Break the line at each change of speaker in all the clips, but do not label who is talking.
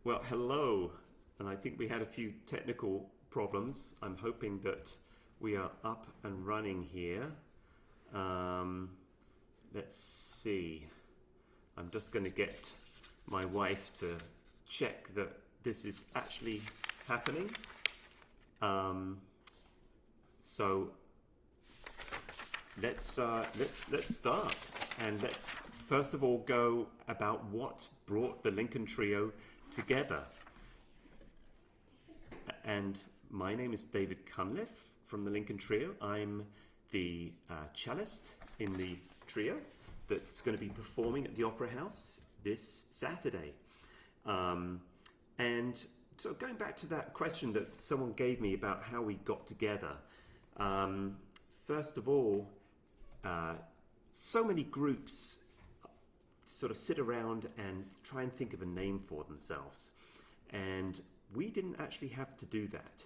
Well, hello, and I think we had a few technical problems. I'm hoping that we are up and running here. Um, let's see. I'm just going to get my wife to check that this is actually happening. Um, so let's start, and let's first of all go about what brought the Lincoln Trio together. And my name is David Cunliffe from the Lincoln Trio. I'm the cellist in the trio that's going to be performing at the Opera House this Saturday. And so going back to that question that someone gave me about how we got together, first of all, so many groups sort of sit around and try and think of a name for themselves. And we didn't actually have to do that.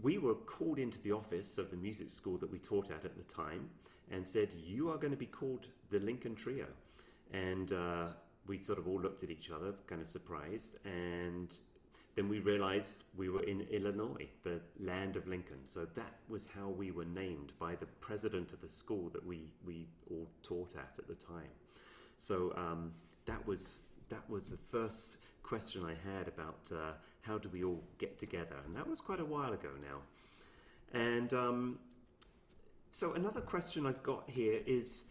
We were called into the office of the music school that we taught at the time and said, you are going to be called the Lincoln Trio. And we sort of all looked at each other, kind of surprised. And then we realized we were in Illinois, the land of Lincoln. So that was how we were named by the president of the school that we all taught at the time. So that was the first question I had about how do we all get together, and that was quite a while ago now. And so another question I've got here is,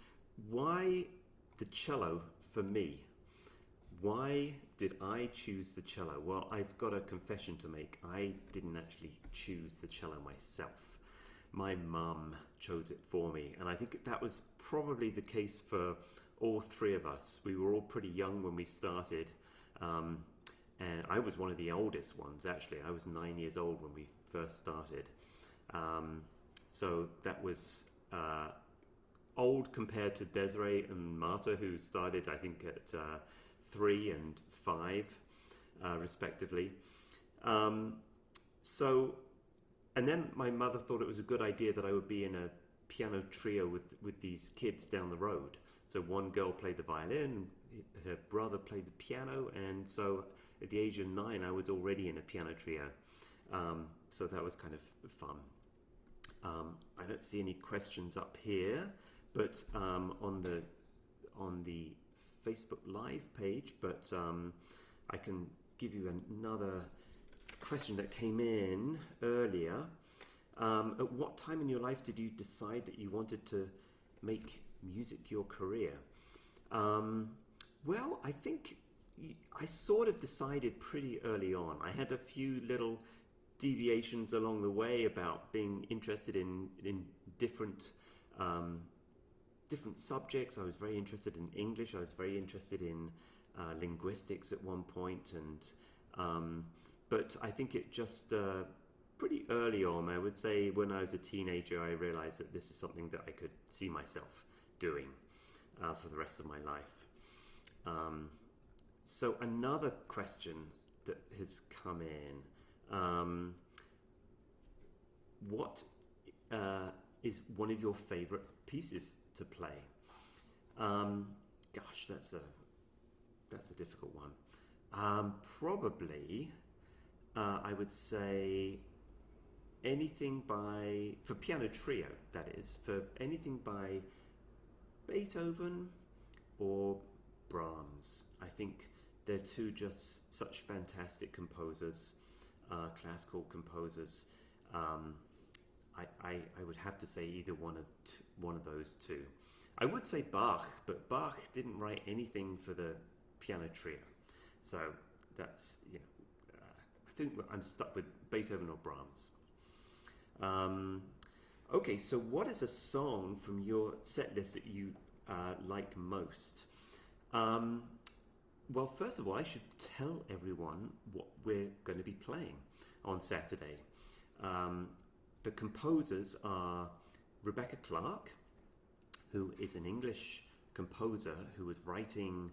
why the cello for me? Why did I choose the cello? Well, I've got a confession to make. I didn't actually choose the cello myself. My mum chose it for me, and I think that was probably the case for all three of us. We were all pretty young when we started, and I was one of the oldest ones, actually. I was 9 years old when we first started. So that was old compared to Desiree and Marta, who started, I think, at 3 and 5, respectively. And then my mother thought it was a good idea that I would be in a piano trio with these kids down the road. So one girl played the violin, her brother played the piano, and so at the age of 9 I was already in a piano trio. So that was kind of fun. I don't see any questions up here, but on the Facebook Live page, but I can give you another question that came in earlier. At what time in your life did you decide that you wanted to make music your career? Well, I think I sort of decided pretty early on. I had a few little deviations along the way about being interested in different subjects. I was very interested in English. I was very interested in linguistics at one point, and but I think it just pretty early on, I would say when I was a teenager, I realized that this is something that I could see myself doing for the rest of my life. So another question that has come in, what is one of your favorite pieces to play? Gosh, that's a difficult one. Probably, I would say anything for piano trio, that is, for anything by Beethoven or Brahms. I think they're two just such fantastic composers, classical composers. I would have to say either one of those two. I would say Bach, but Bach didn't write anything for the piano trio, so that's I think I'm stuck with Beethoven or Brahms. Okay, so what is a song from your set list that you like most? Well, first of all, I should tell everyone what we're going to be playing on Saturday. The composers are Rebecca Clark, who is an English composer who was writing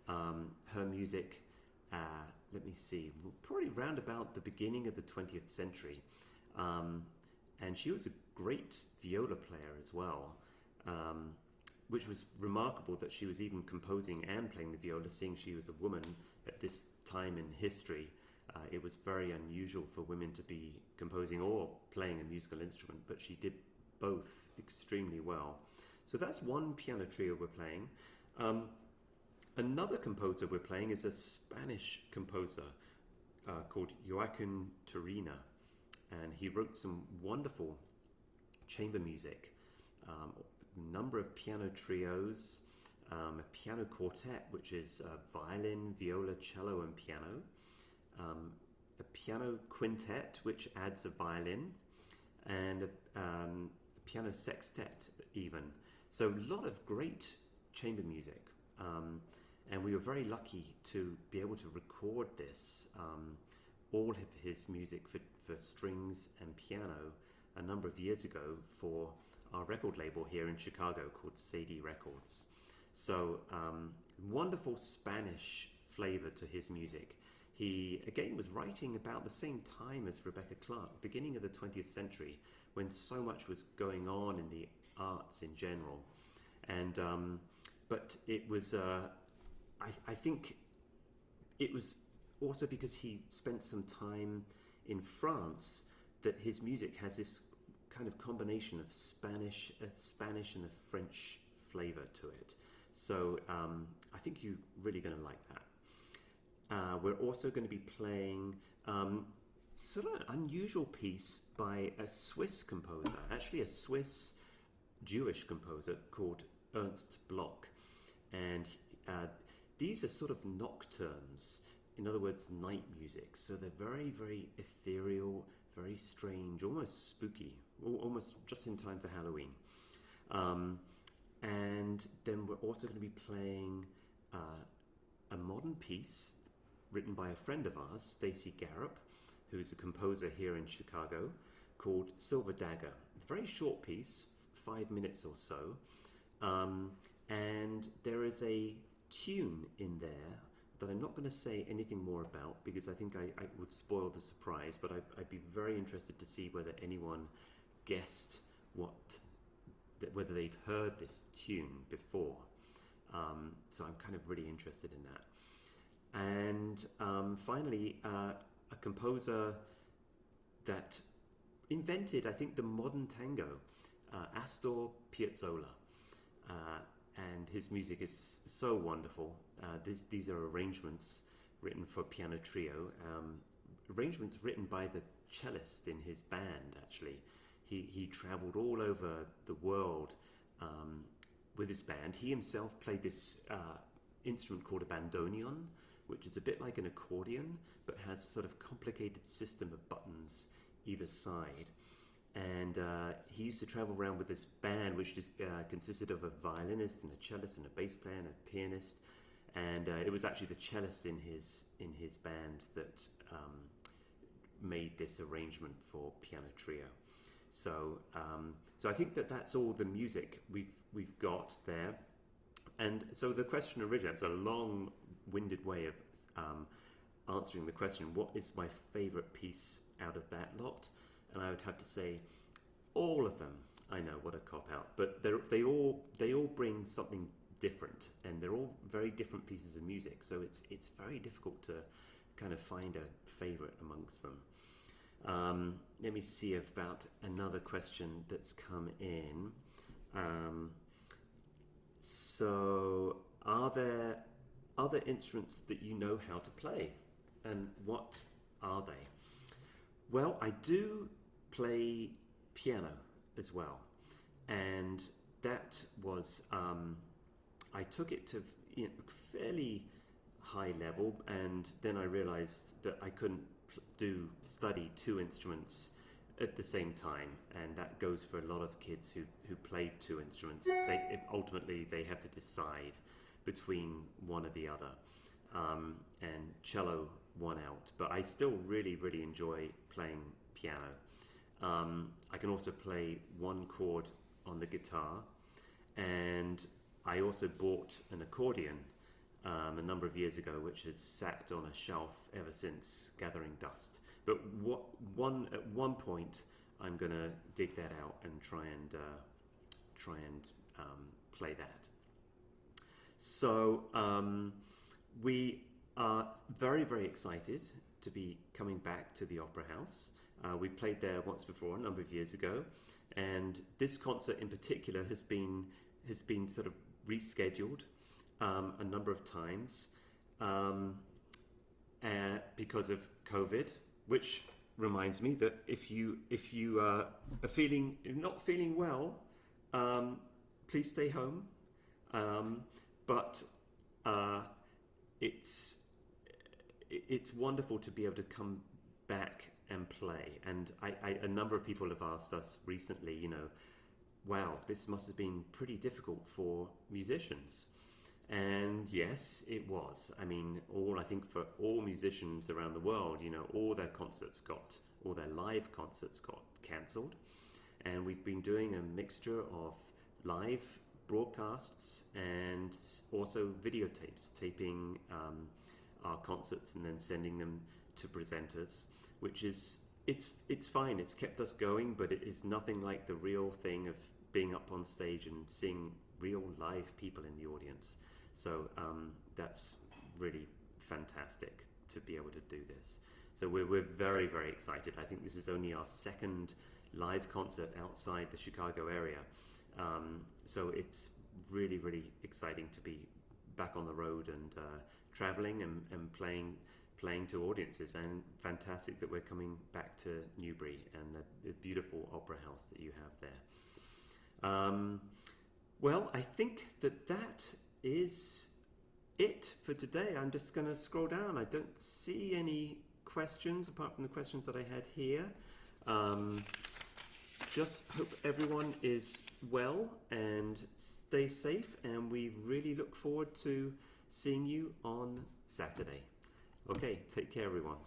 her music, let me see, probably round about the beginning of the 20th century. And she was a great viola player as well. which was remarkable that she was even composing and playing the viola, seeing she was a woman at this time in history. It was very unusual for women to be composing or playing a musical instrument, but she did both extremely well. So that's one piano trio we're playing. Another composer we're playing is a Spanish composer called Joaquin Turina, and he wrote some wonderful chamber music, a number of piano trios, a piano quartet, which is violin, viola, cello, and piano, a piano quintet, which adds a violin, and a piano sextet even. So a lot of great chamber music. And we were very lucky to be able to record this, all of his music for strings and piano, a number of years ago for our record label here in Chicago called Sadie Records. So wonderful Spanish flavor to his music. He, again, was writing about the same time as Rebecca Clark, beginning of the 20th century, when so much was going on in the arts in general. And but it was, I think it was also because he spent some time in France that his music has this kind of combination of Spanish and a French flavor to it. So I think you're really going to like that. We're also going to be playing sort of an unusual piece by a Swiss composer, actually a Swiss Jewish composer called Ernst Bloch. And these are sort of nocturnes, in other words, night music. So they're very, very ethereal, very strange, almost spooky, almost just in time for Halloween. And then we're also going to be playing a modern piece written by a friend of ours, Stacey Garrop, who's a composer here in Chicago, called Silver Dagger. A very short piece, 5 minutes or so. And there is a tune in there that I'm not going to say anything more about because I think I would spoil the surprise, but I'd be very interested to see whether anyone guessed whether they've heard this tune before. So I'm kind of really interested in that. And finally, a composer that invented, I think, the modern tango, Astor Piazzolla. And his music is so wonderful. These are arrangements written for piano trio, arrangements written by the cellist in his band, actually. He traveled all over the world with his band. He himself played this instrument called a bandoneon, which is a bit like an accordion, but has sort of complicated system of buttons either side. And he used to travel around with this band, which just consisted of a violinist and a cellist and a bass player and a pianist. And it was actually the cellist in his band that made this arrangement for piano trio. So I think that's all the music we've got there. And so the question originates, a long-winded way of answering the question: what is my favorite piece out of that lot? And I would have to say, all of them. I know, what a cop-out. But they all bring something different, and they're all very different pieces of music. So it's very difficult to kind of find a favorite amongst them. Let me see about another question that's come in. So, are there other instruments that you know how to play, and what are they? Well, I do play piano as well, and that was I took it to fairly high level, and then I realized that I couldn't study two instruments at the same time, and that goes for a lot of kids who play two instruments. Ultimately they have to decide between one or the other, and cello won out, but I still really enjoy playing piano. I can also play one chord on the guitar, and I also bought an accordion a number of years ago, which has sat on a shelf ever since, gathering dust. But at one point I'm going to dig that out and try and play that. So we are very, very excited to be coming back to the Opera House. We played there once before, a number of years ago, and this concert in particular has been sort of rescheduled a number of times because of COVID, which reminds me that if you are not feeling well, please stay home. But it's wonderful to be able to come back and play. And a number of people have asked us recently, you know, wow, this must have been pretty difficult for musicians. And yes, it was. I mean, I think for all musicians around the world, you know, all their live concerts got cancelled. And we've been doing a mixture of live broadcasts and also videotapes, taping our concerts and then sending them to presenters, which is, it's fine. It's kept us going, but it is nothing like the real thing of being up on stage and seeing real live people in the audience. So that's really fantastic to be able to do this. So we're very, very excited. I think this is only our second live concert outside the Chicago area. So it's really, really exciting to be back on the road and traveling and playing to audiences, and fantastic that we're coming back to Newberry and the beautiful opera house that you have there. Well, I think that is it for today. I'm just going to scroll down. I don't see any questions apart from the questions that I had here. Just hope everyone is well and stay safe, and we really look forward to seeing you on Saturday. Okay, take care everyone.